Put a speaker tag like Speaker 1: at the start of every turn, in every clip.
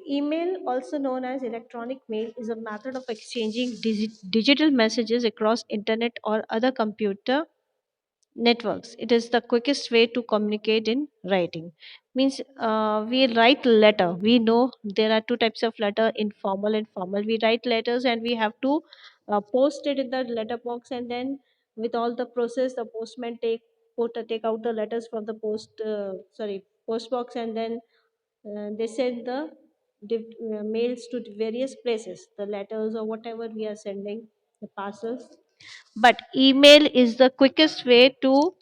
Speaker 1: Email, also known as electronic mail, is a method of exchanging digital messages across internet or other computer networks. It is the quickest way to communicate in writing. Means we write letter. We know there are two types of letter: informal and formal. We write letters and we have to post it in the letter box, and then with all the process, the postman take out the letters from the post box, and then they send the mails to various places, the letters or whatever we are sending, the parcels. But email is the quickest way to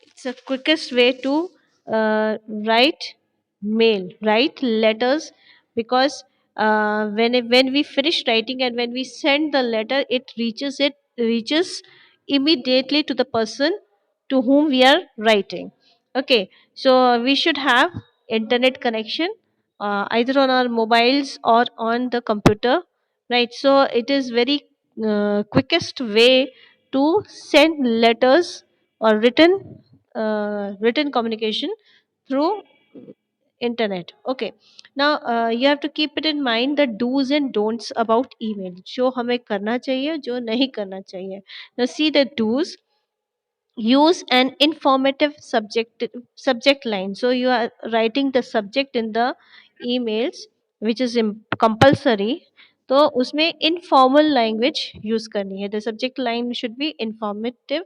Speaker 1: it's the quickest way to write mail, write letters, because when we finish writing and when we send the letter, it reaches immediately to the person to whom we are writing. Okay, so we should have internet connection, either on our mobiles or on the computer, right? So it is very quickest way to send letters or written communication through internet. Okay, now you have to keep it in mind the do's and don'ts about email, जो हमें करना चाहिए, जो नहीं करना चाहिए. Now see the do's. Use an informative subject line. So you are writing the subject in the emails, which is compulsory. तो उसमें informal language use करनी है. The subject line should be informative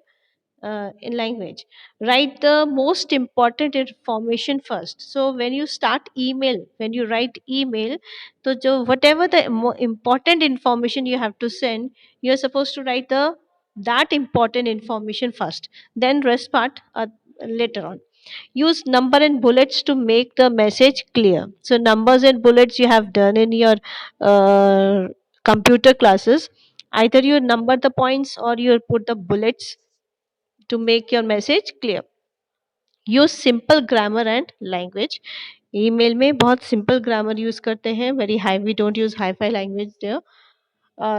Speaker 1: in language. Write the most important information first. So when you start email, when you write email, so whatever the important information you have to send, you are supposed to write the that important information first, then rest part later on. Use number and bullets to make the message clear. So numbers and bullets you have done in your uh, computer classes. Either you number the points or you put the bullets to make your message clear. Use simple grammar and language. Email में बहुत simple grammar use करते हैं, very high, we don't use hi fi language there.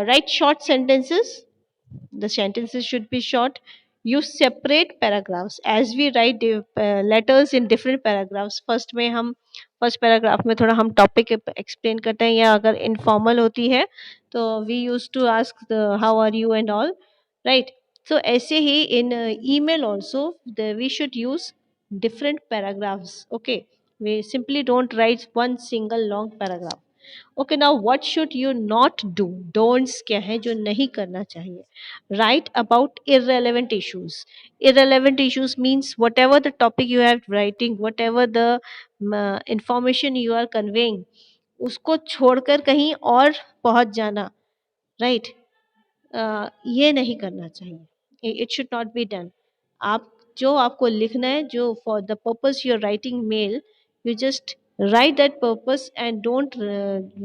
Speaker 1: Write short sentences. The sentences should be short. Use separate paragraphs. As we write letters in different paragraphs, first paragraph में थोड़ा हम topic explain करते हैं, या अगर informal होती है तो we use to ask how are you and all, right. So ऐसे ही in email also we should use different paragraphs. Okay, we simply don't write one single long paragraph. Okay, now what should you not do? Don'ts क्या है जो नहीं करना चाहिए? Write about irrelevant issues. Irrelevant issues means whatever the topic you are writing, whatever the information you are conveying, उसको छोड़कर कहीं और पहुंच जाना, right? ये नहीं करना चाहिए. It should not be done. आप जो आपको लिखना है, जो for the purpose you are writing mail, you just write that purpose and don't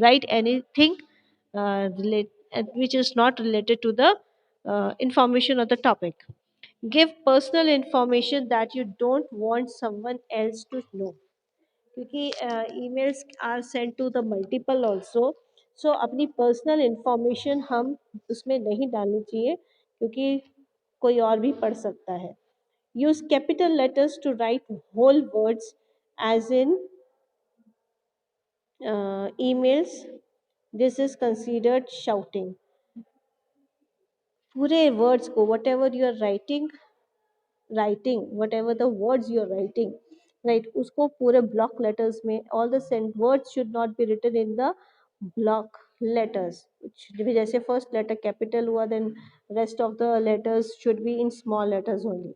Speaker 1: write anything which is not related to the information of the topic. Give personal information that you don't want someone else to know, क्योंकि emails are sent to the multiple also. So अपनी personal information हम उसमें नहीं डालनी चाहिए, क्योंकि कोई और भी पढ़ सकता है. Use capital letters to write whole words, as in emails. This is considered shouting. पूरे words को, whatever you are writing, whatever the words you are writing, right, उसको पूरे block letters में, all the sent words should not be written in the block letters. जैसे first letter capital हुआ, then rest of the letters should be in small letters only.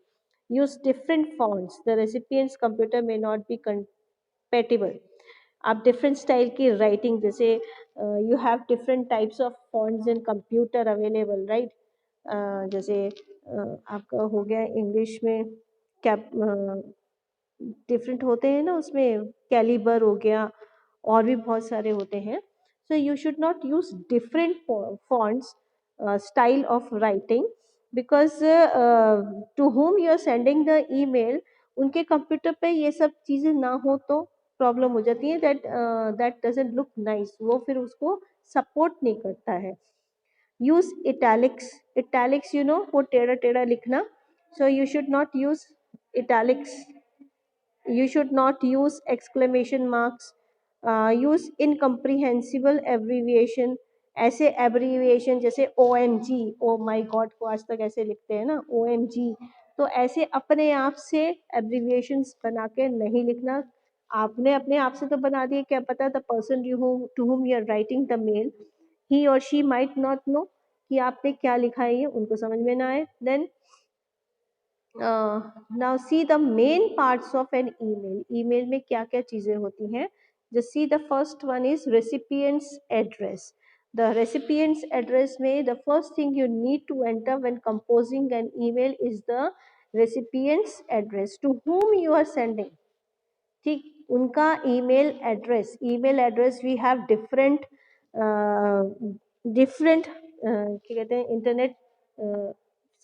Speaker 1: Use different fonts. The recipient's computer may not be compatible. आप different style की writing, जैसे you have different types of fonts in computer available, right. जैसे आपका हो गया English में cap, different होते हैं ना उसमें, कैलिबर हो गया, और भी बहुत सारे होते हैं. So you should not use different fonts, style of writing, because to whom you are sending the email, उनके कंप्यूटर पे ये सब चीज़ें ना हो तो प्रॉब्लम हो जाती है. दैट डजंट लुक नाइस, वो फिर उसको सपोर्ट नहीं करता है. Use italics. Italics you know, वो टेढ़ा टेढ़ा लिखना. सो you should not use italics. You should not use exclamation marks. Use incomprehensible abbreviation. ऐसे abbreviation जैसे OMG, ओ माई गॉड को आज तक ऐसे लिखते हैं ना, OMG, तो ऐसे अपने आप से abbreviations बना के नहीं लिखना। आपने अपने आप से तो बना दिए, क्या पता the person to whom you are writing the mail, he or she might not know कि आपने क्या लिखा है, ये उनको समझ में ना आए। Then now see the main parts of an email. Email में क्या क्या चीजें होती हैं, just see the first one is recipients address. The recipients address में the first thing you need to enter when composing an email is the recipients address to whom you are sending। ठीक, उनका email address we have different different क्या कहते हैं, internet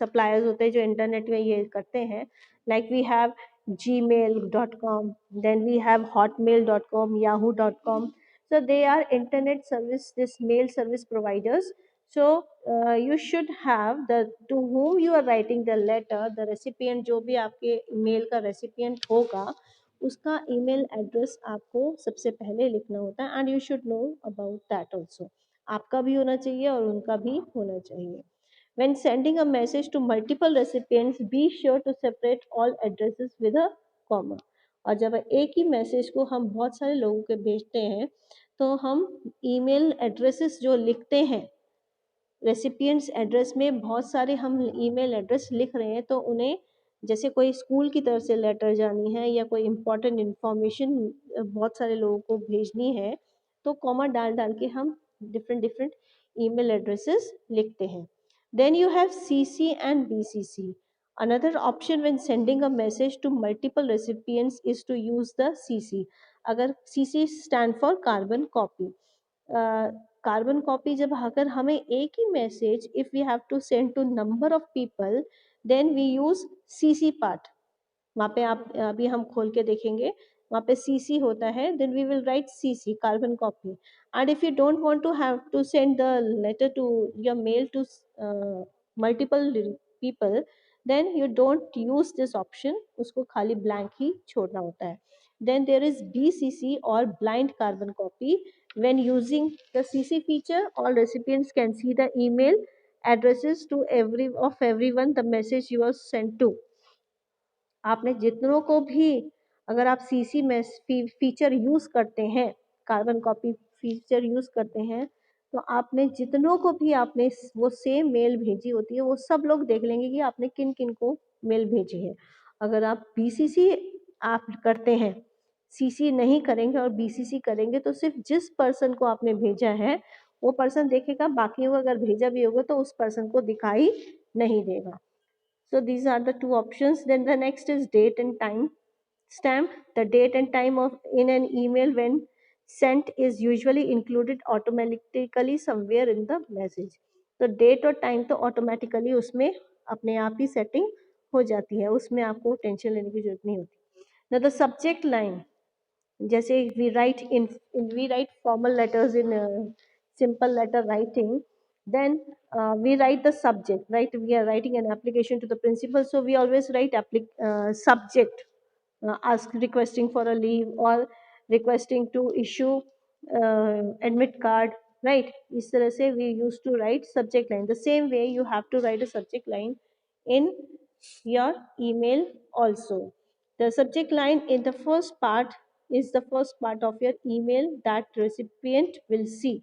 Speaker 1: suppliers होते हैं जो internet में ये करते हैं, like we have gmail.com, then we have hotmail.com, yahoo.com, so they are internet service, this mail service providers. So you should have the to whom you are writing the letter, the recipient, जो भी आपके email का recipient होगा उसका email address आपको सबसे पहले लिखना होता है, and you should know about that also। आपका भी होना चाहिए और उनका भी होना चाहिए। When sending a message to multiple recipients, be sure to separate all addresses with a comma। और जब एक ही मैसेज को हम बहुत सारे लोगों के भेजते हैं तो हम ईमेल एड्रेसेस जो लिखते हैं, रेसिपिएंट्स एड्रेस में बहुत सारे हम ईमेल एड्रेस लिख रहे हैं, तो उन्हें जैसे कोई स्कूल की तरफ से लेटर जानी है या कोई इम्पोर्टेंट इंफॉर्मेशन बहुत सारे लोगों को भेजनी है, तो कॉमा डाल डाल के हम डिफरेंट डिफरेंट ईमेल एड्रेसेस लिखते हैं। Then you have CC and BCC। Another option when sending a message to multiple recipients is to use the CC। अगर CC stand for carbon copy. Carbon copy जब अगर हमें एक ही message if we have to send to number of people, then we use CC part. वहाँ पे आप अभी हम खोल के देखेंगे, वहाँ पे CC होता है, then we will write CC carbon copy. And if you don't want to have to send the letter to your mail to multiple people, then you don't use this option, उसको खाली blank ही छोड़ना होता है। Then there is BCC और blind carbon copy. When using the CC feature, all recipients can see the email addresses to everyone the message you are sent to। आपने जितनों को भी, अगर आप CC में फीचर यूज करते हैं, कार्बन कॉपी फीचर यूज करते हैं, तो आपने जितनों को भी आपने वो सेम मेल भेजी होती है, वो सब लोग देख लेंगे कि आपने किन किन को मेल भेजी है। अगर आप BCC आप करते हैं, CC नहीं करेंगे और BCC करेंगे, तो सिर्फ जिस पर्सन को आपने भेजा है वो पर्सन देखेगा, बाकी को अगर भेजा भी होगा तो उस पर्सन को दिखाई नहीं देगा। So these are the two options. Then the next is date and time stamp. The date and time of in an email when sent is usually included automatically somewhere in the message। तो date और time तो automatically उसमें अपने आप ही setting हो जाती है, उसमें आपको टेंशन लेने की जरूरत नहीं होती। ना द सब्जेक्ट लाइन, जैसे we write formal letters in simple letter writing, then we write the subject, right? We are writing an application to the principal, so we always write subject, ask requesting for a leave or requesting to issue admit card, right? इस तरह से we used to write subject line। The same way you have to write a subject line in your email also। The subject line in the first part is the first part of your email that recipient will see।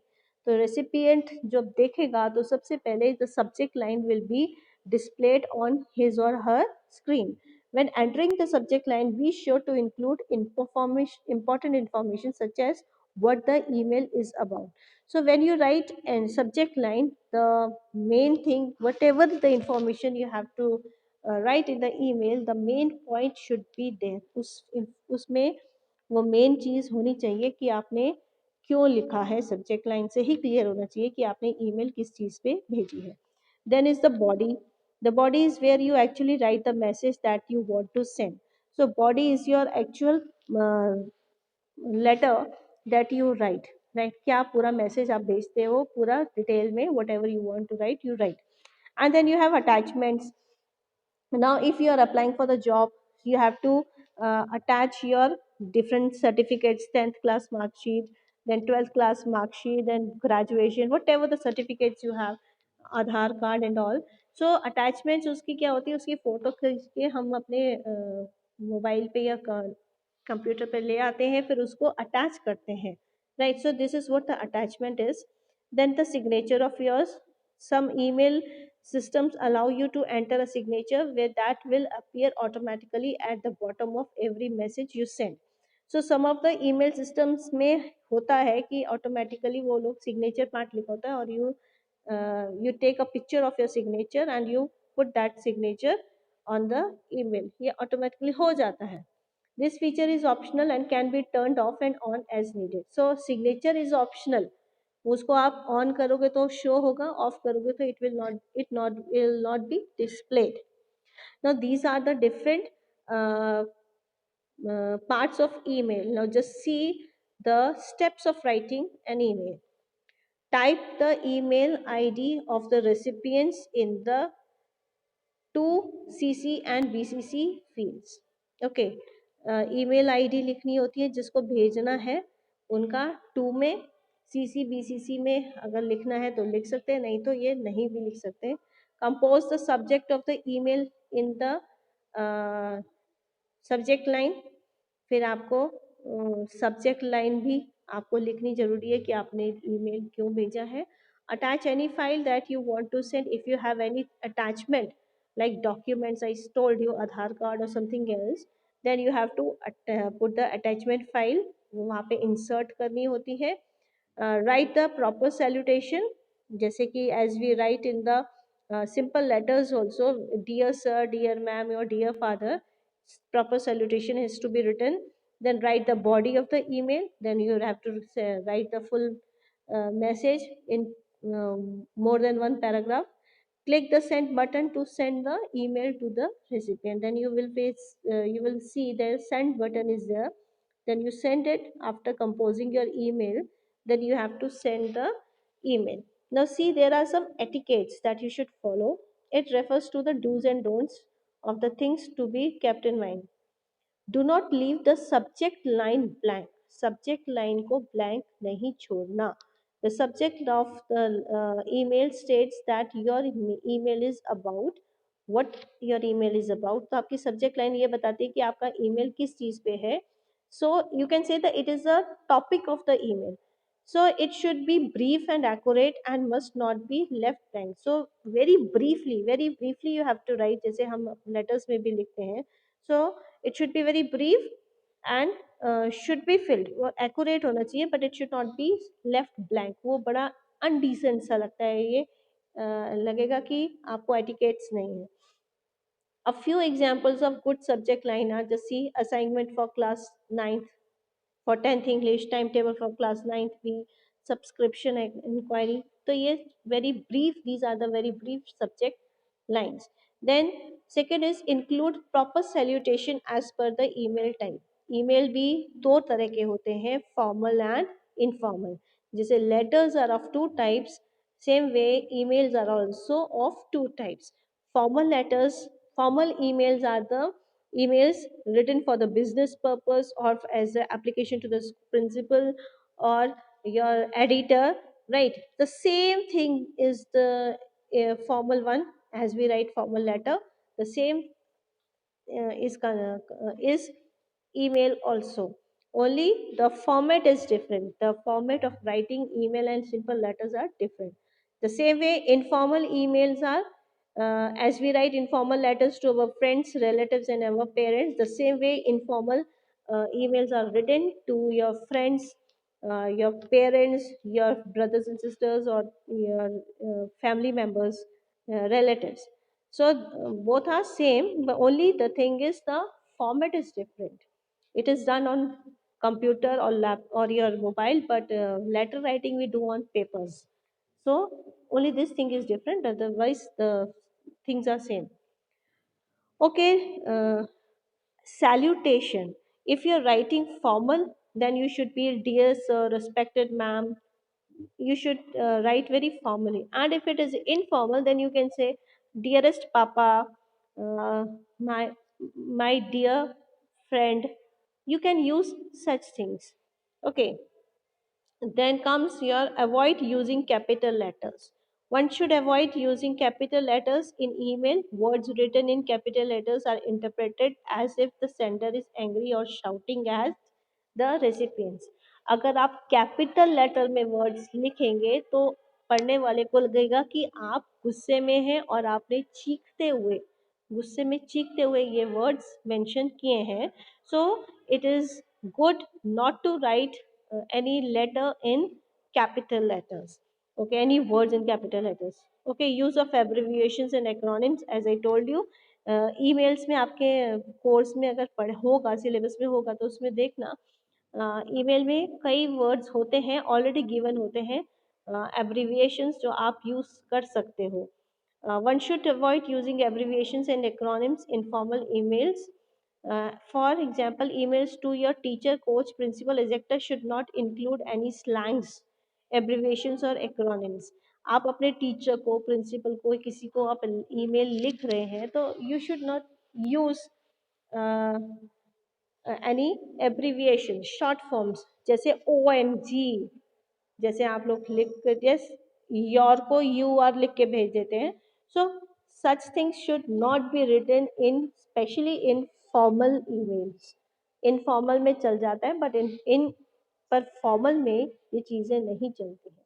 Speaker 1: तो recipient जब देखेगा तो सबसे पहले the subject line will be displayed on his or her screen। When entering the subject line, be sure to include important information such as what the email is about। So when you write a subject line, the main thing, whatever the information you have to write in the email, the main point should be there। उसमें वो main चीज होनी चाहिए कि आपने क्यों लिखा है, सब्जेक्ट लाइन से ही क्लियर होना चाहिए कि आपने ईमेल किस चीज पे भेजी है। Then is the body. The body is where you actually write the message that you want to send। So body is your actual uh, letter that you write, right? क्या पूरा मैसेज आप भेजते हो, पूरा डिटेल में whatever you want to write you write। And then you have attachments। Now if you are applying for the job, you have to attach your different certificates, 10th class mark sheet, then 12th class mark sheet, then graduation, whatever the certificates you have, Aadhaar card and all. So attachments उसकी क्या होती है, उसकी photo खींच के हम अपने mobile पे या कंप्यूटर पे ले आते हैं, फिर उसको अटैच करते हैं, right. So this is what the attachment is. Then the signature of yours. Some email systems allow you to enter a signature where that will appear automatically at the bottom of every message you send. So some of the email systems में होता है कि automatically वो लोग signature part लिखा होता है, और you take a picture of your signature and you put that signature on the email. ये automatically हो जाता है. This feature is optional and can be turned off and on as needed. So signature is optional. उसको आप on करोगे तो show होगा, ऑफ करोगे तो it will not be displayed. Now these are the different parts of email. Now just see the steps of writing an email. Type the email ID of the recipients in the two CC and BCC fields. Okay, email ID लिखनी होती है जिसको भेजना है, उनका to में, CC BCC में अगर लिखना है तो लिख सकते हैं, नहीं तो ये नहीं भी लिख सकते. Compose the subject of the email in the subject line. फिर आपको सब्जेक्ट लाइन भी आपको लिखनी जरूरी है कि आपने ईमेल क्यों भेजा है. Attach any file that you want to send. If you have any attachment like documents, I told you Aadhaar card or something else, then you have to put the attachment file, वो वहाँ पे insert करनी होती है. Write the proper salutation, जैसे कि as we write in the simple letters also, dear sir, dear ma'am, or dear father, proper salutation has to be written. Then write the body of the email, then you have to write the full message in more than one paragraph. Click the send button to send the email to the recipient. Then you will see the send button is there. Then you send it. After composing your email, then you have to send the email. Now see, there are some etiquettes that you should follow. It refers to the do's and don'ts of the things to be kept in mind. Do not leave the subject line blank. Subject line को blank नहीं छोड़ना. The subject of the email states that your email is about what your email is about. तो आपकी subject line ये बताती है कि आपका email किस चीज़ पे है. So you can say that it is a topic of the email. So it should be brief and accurate and must not be left blank. So very briefly you have to write, जैसे हम letters में भी लिखते हैं. So it should be very brief and should be filled. वो accurate होना चाहिए, but it should not be left blank. वो बड़ा undecent सा लगता है ये. लगेगा कि आपको etiquettes नहीं है. A few examples of good subject line are, just see, assignment for class 9th, for 10th English, timetable for class 9th B, subscription inquiry. So yes, very brief. These are the very brief subject lines. Then second is include proper salutation as per the email type. email भी दो तरह के होते हैं, formal and informal. जैसे letters are of two types, same way emails are also of two types. Formal emails are the emails written for the business purpose or as an application to the principal or your editor, right? The same thing is the formal one. As we write formal letter, the same is email also. Only the format is different. The format of writing email and simple letters are different. The same way informal emails are, as we write informal letters to our friends, relatives, and our parents, the same way informal emails are written to your friends, your parents, your brothers and sisters, or your family members, relatives. So both are same, but only the thing is the format is different. It is done on computer or lap or your mobile, but letter writing we do on papers. So only this thing is different. Otherwise, the things are same. Okay, salutation. If you're writing formal, then you should be dear sir, respected ma'am. You should write very formally. And if it is informal, then you can say dearest papa, uh, my dear friend. You can use such things. Okay. Then comes your avoid using capital letters. One should avoid using capital letters in email. Words written in capital letters are interpreted as if the sender is angry or shouting at the recipients. अगर आप capital letter में words लिखेंगे तो पढ़ने वाले को लगेगा कि आप गुस्से में हैं और आपने चीखते हुए गुस्से में चीखते हुए ये वर्ड्स मेंशन किए हैं. So it is good not to write any letter in capital letters. Okay, any words in capital letters. Okay, use of abbreviations and acronyms as I told you. emails में आपके course में अगर पढ़ होगा syllabus में होगा तो उसमें देखना ईमेल में कई वर्ड्स होते हैं ऑलरेडी गिवन होते हैं एब्रिविएशंस जो आप यूज कर सकते हो. One should avoid using abbreviations and acronyms in formal emails. For example, emails to your teacher, coach, principal, etc. should not include any slangs, abbreviations और acronyms. आप अपने टीचर को प्रिंसिपल को किसी को आप ईमेल लिख रहे हैं तो you should not use any abbreviation short forms जैसे OMG. जैसे आप लोग लिख यस योर को यू आर लिख के भेज देते हैं. So such things should not be written in specially in formal emails. Informal में चल जाता है बट इन पर फॉर्मल में ये चीज़ें नहीं चलती हैं.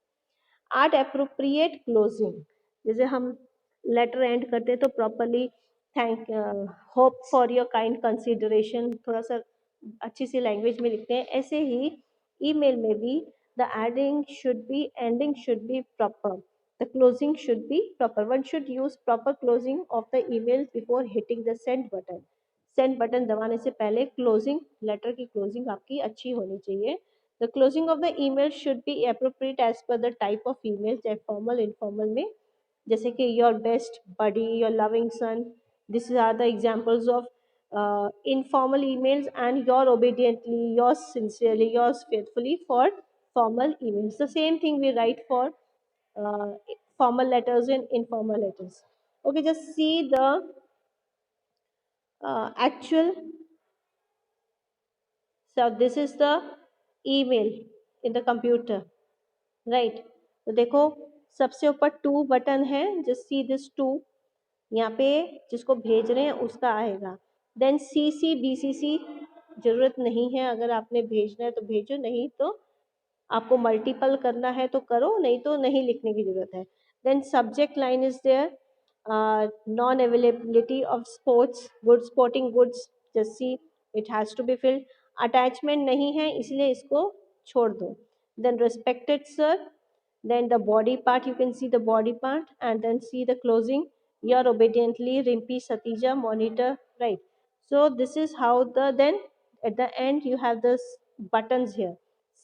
Speaker 1: Art appropriate closing. जैसे हम लेटर एंड करते हैं तो properly thank hope for your kind consideration थोड़ा सा अच्छी सी लैंग्वेज में लिखते हैं. ऐसे ही ईमेल में भी the ending should be proper, the closing should be proper. One should use proper closing of the email before hitting the send button. Send button दबाने से पहले क्लोजिंग लेटर की क्लोजिंग आपकी अच्छी होनी चाहिए. The closing of the email should be appropriate as per the type of email, चाहे formal informal में. जैसे कि your best buddy, your loving son. These are the examples of informal emails, and your obediently, yours sincerely, yours faithfully for formal emails. The same thing we write for uh, formal letters and informal letters. Okay, just see the actual. So this is the email in the computer. Right. तो देखो सबसे ऊपर two button है. Just see this too. यहाँ पे जिसको भेज रहे हैं उसका आएगा. देन CC BCC जरूरत नहीं है. अगर आपने भेजना है तो भेजो, नहीं तो आपको मल्टीपल करना है तो करो, नहीं तो नहीं लिखने की जरूरत है. Then subject line is there. Non availability of sports goods sporting goods. Just see it has to be filled. Attachment नहीं है इसलिए इसको छोड़ दो. Then respected sir, then the body part, you can see the body part, and then see the closing. Your obediently Rimpi Satija monitor, right? So this is how then at the end you have this buttons here.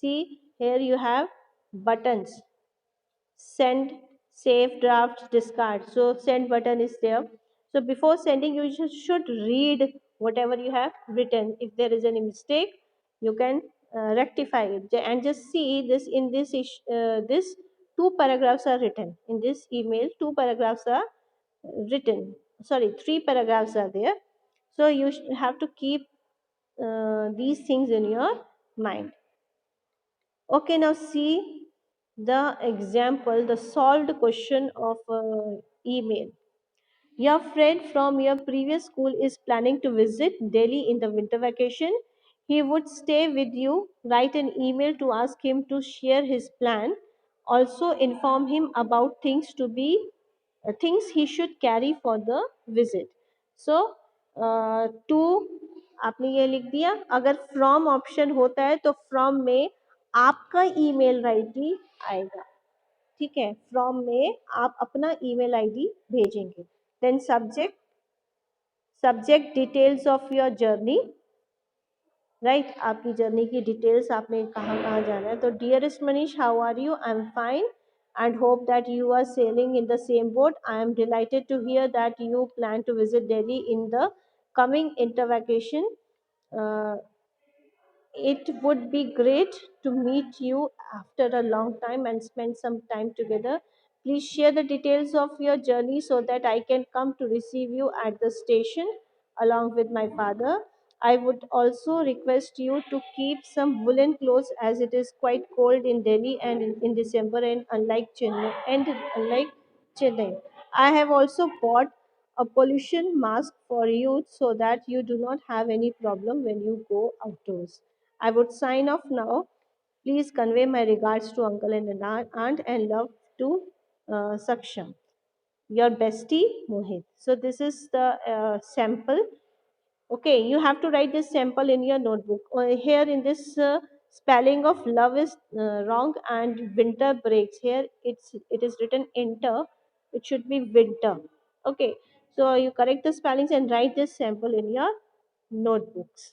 Speaker 1: See here you have buttons: send, save, draft, discard. So send button is there. So before sending you should read whatever you have written. If there is any mistake you can rectify it. And just see this in this two paragraphs are written in this email. Two paragraphs are written, sorry, three paragraphs are there. So you have to keep these things in your mind. Okay, now see the example, the solved question of email. Your friend from your previous school is planning to visit Delhi in the winter vacation. He would stay with you. Write an email to ask him to share his plan. Also inform him about things he should carry for the visit. So to आपने ये लिख दिया. अगर from option होता है तो from में आपका ईमेल आईडी आएगा. ठीक है, फ्रॉम में आप अपना ईमेल आईडी भेजेंगे. Then subject details of your journey. Right, आपकी जर्नी की डिटेल्स, आपने कहाँ कहाँ जाना है. तो dearest Manish, how are you? I am fine and hope that you are sailing in the same boat. I am delighted to hear that you plan to visit Delhi in the coming inter vacation. Uh, it would be great to meet you after a long time and spend some time together. Please share the details of your journey so that I can come to receive you at the station along with my father. I would also request you to keep some woolen clothes as it is quite cold in Delhi and in December, and unlike Chennai. I have also bought a pollution mask for you so that you do not have any problem when you go outdoors. I would sign off now. Please convey my regards to uncle and aunt and love to Saksham. Your bestie, Mohit. So this is the sample. Okay, you have to write this sample in your notebook. Here in this spelling of love is wrong and winter breaks. Here it is written enter. It should be winter. Okay, so you correct the spellings and write this sample in your notebooks.